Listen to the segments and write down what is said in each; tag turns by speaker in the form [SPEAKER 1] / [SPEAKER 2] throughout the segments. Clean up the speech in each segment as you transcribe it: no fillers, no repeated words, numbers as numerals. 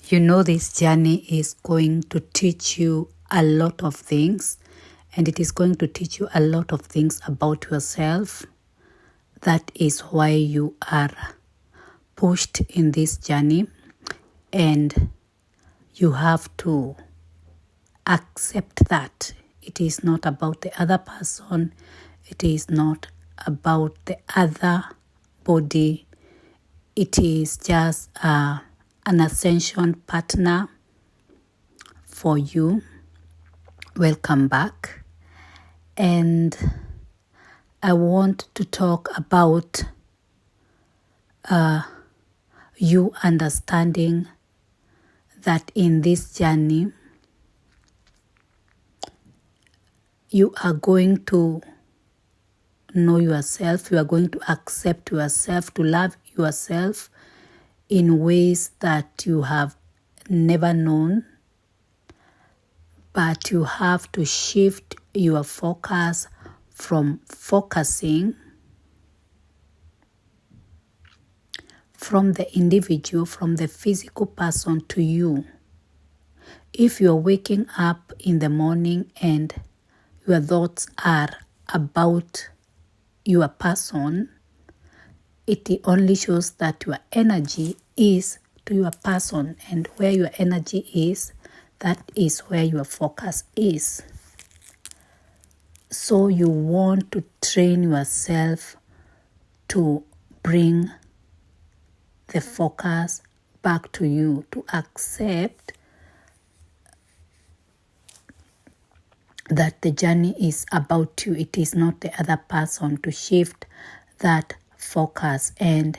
[SPEAKER 1] You know, this journey is going to teach you a lot of things, and it is going to teach you a lot of things about yourself. That is why you are pushed in this journey, and you have to accept that it is not about the other person, it is not about the other body, it is just an ascension partner for you. Welcome back. And I want to talk about you understanding that in this journey, you are going to know yourself, you are going to accept yourself, to love yourself in ways that you have never known. But you have to shift your focus from focusing from the individual, from the physical person to you. If you're waking up in the morning and your thoughts are about your person, it only shows that your energy is to your person, and where your energy is, that is where your focus is. So you want to train yourself to bring the focus back to you, to accept that the journey is about you. It is not the other person, to shift that focus. And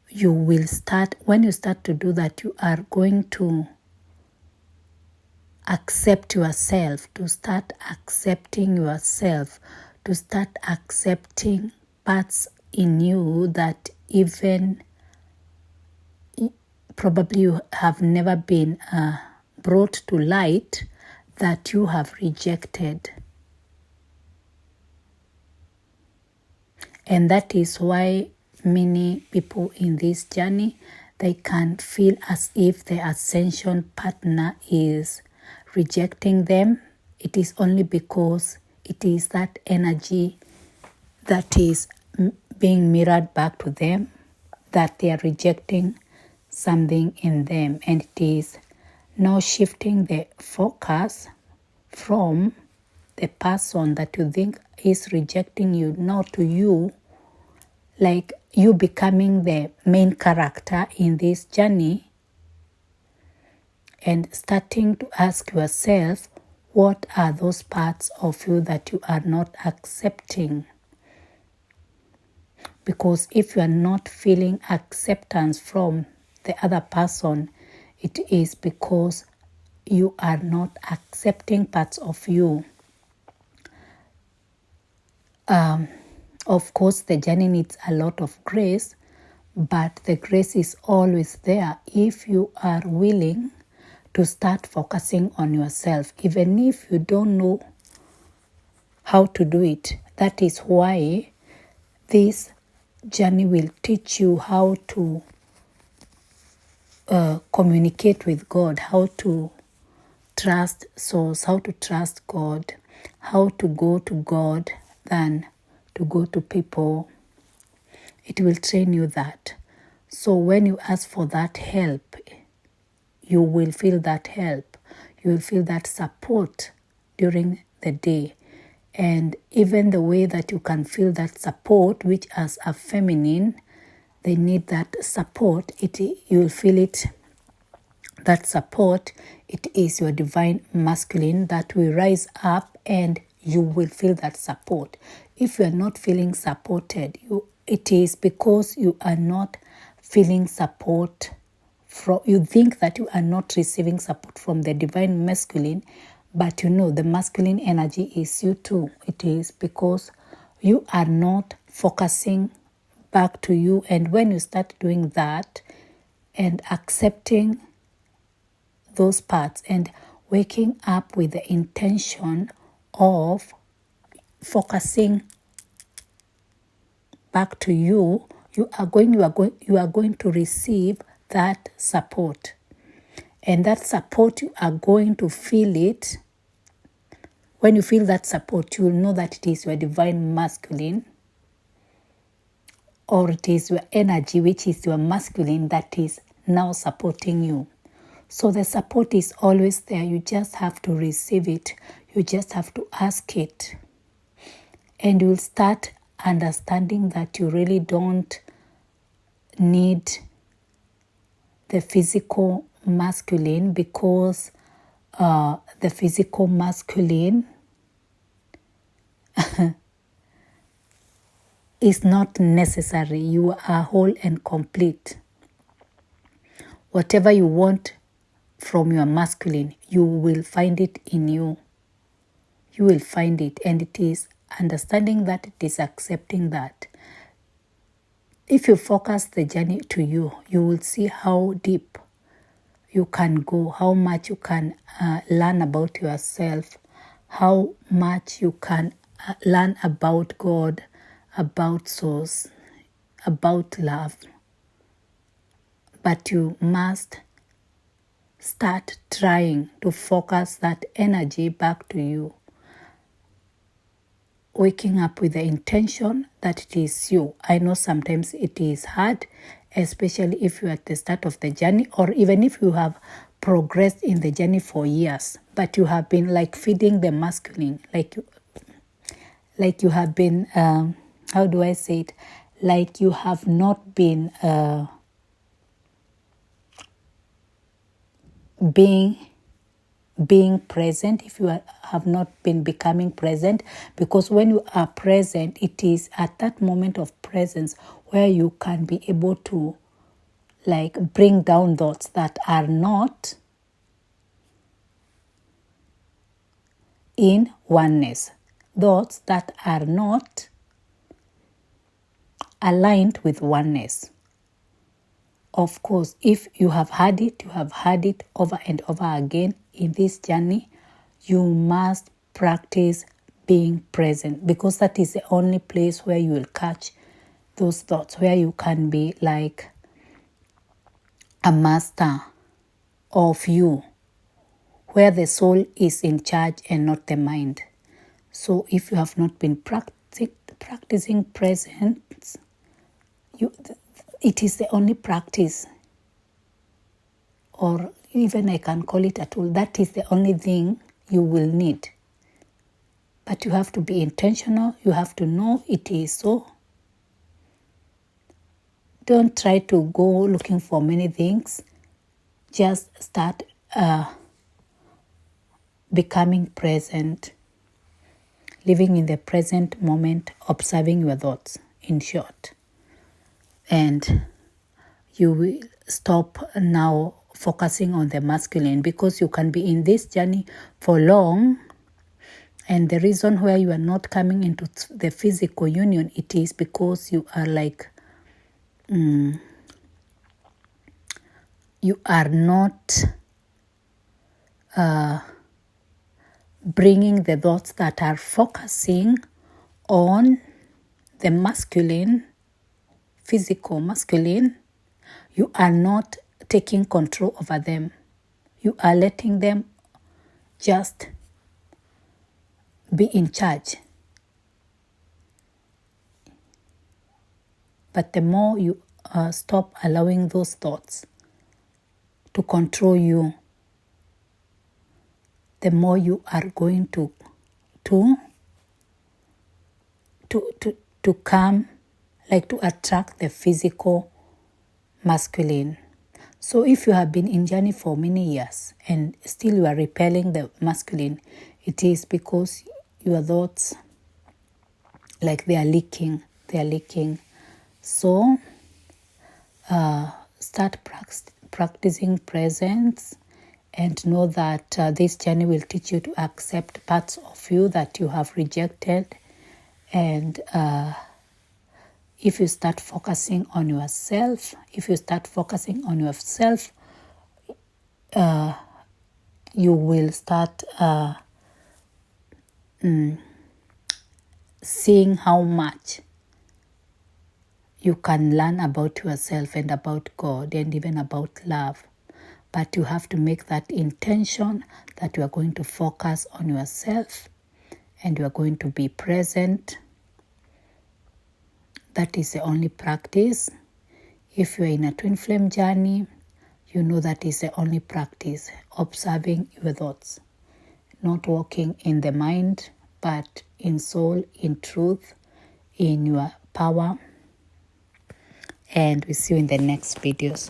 [SPEAKER 1] you will start, when you start to do that, you are going to accept yourself, to start accepting yourself, to start accepting parts in you that even probably you have never been brought to light, that you have rejected. And that is why many people in this journey, they can feel as if the ascension partner is rejecting them. It is only because it is that energy that is being mirrored back to them, that they are rejecting something in them. And it is now shifting the focus from the person that you think is rejecting you, now to you, like you becoming the main character in this journey, and starting to ask yourself, what are those parts of you that you are not accepting? Because if you are not feeling acceptance from the other person, it is because you are not accepting parts of you. Of course, the journey needs a lot of grace, but the grace is always there if you are willing to start focusing on yourself, even if you don't know how to do it. That is why this journey will teach you how to communicate with God, how to trust source, how to trust God, how to go to God than to go to people. It will train you that. So when you ask for that help, you will feel that help. You will feel that support during the day. And even the way that you can feel that support, which as a feminine, they need that support. You will feel it, that support. It is your divine masculine that will rise up, and you will feel that support. If you are not feeling supported, it is because you are not feeling support from, you think that you are not receiving support from the divine masculine, but you know the masculine energy is you too. It is because you are not focusing back to you. And when you start doing that and accepting those parts and waking up with the intention of focusing back to you, you are going to receive that support. And that support, you are going to feel it. When you feel that support, you will know that it is your divine masculine, or it is your energy, which is your masculine, that is now supporting you. So the support is always there. You just have to receive it. You just have to ask it. And you'll start understanding that you really don't need the physical masculine, because the physical masculine is not necessary. You are whole and complete. Whatever you want from your masculine, you will find it in you. You will find it, and it is understanding that, it is accepting that. If you focus the journey to you, you will see how deep you can go, how much you can learn about yourself, how much you can learn about God, about source, about love. But you must start trying to focus that energy back to you. Waking up with the intention that it is you. I know sometimes it is hard, especially if you're at the start of the journey, or even if you have progressed in the journey for years, but you have been like feeding the masculine, like you have been, how do I say it? Like you have not been being present, if you have not been becoming present, because when you are present, it is at that moment of presence where you can be able to like bring down thoughts that are not in oneness, thoughts that are not aligned with oneness. Of course, if you have had it, you have had it over and over again in this journey, you must practice being present, because that is the only place where you will catch those thoughts, where you can be like a master of you, where the soul is in charge and not the mind. So if you have not been practicing presence, it is the only practice, or even I can call it a tool. That is the only thing you will need. But you have to be intentional. You have to know it is so. Don't try to go looking for many things. Just start becoming present, living in the present moment, observing your thoughts, in short. And you will stop now focusing on the masculine, because you can be in this journey for long, and the reason why you are not coming into the physical union, it is because you are like you are not bringing the thoughts that are focusing on the masculine, physical masculine. You are not taking control over them. You are letting them just be in charge. But the more you stop allowing those thoughts to control you, the more you are going to come, like to attract the physical masculine. So if you have been in journey for many years and still you are repelling the masculine, it is because your thoughts, like they are leaking. So start practicing presence, and know that this journey will teach you to accept parts of you that you have rejected. And if you start focusing on yourself, you will start seeing how much you can learn about yourself and about God and even about love. but you have to make that intention that you are going to focus on yourself and you are going to be present. That is the only practice. If you are in a twin flame journey, you know that is the only practice, observing your thoughts, not walking in the mind, but in soul, in truth, in your power. And we see you in the next videos.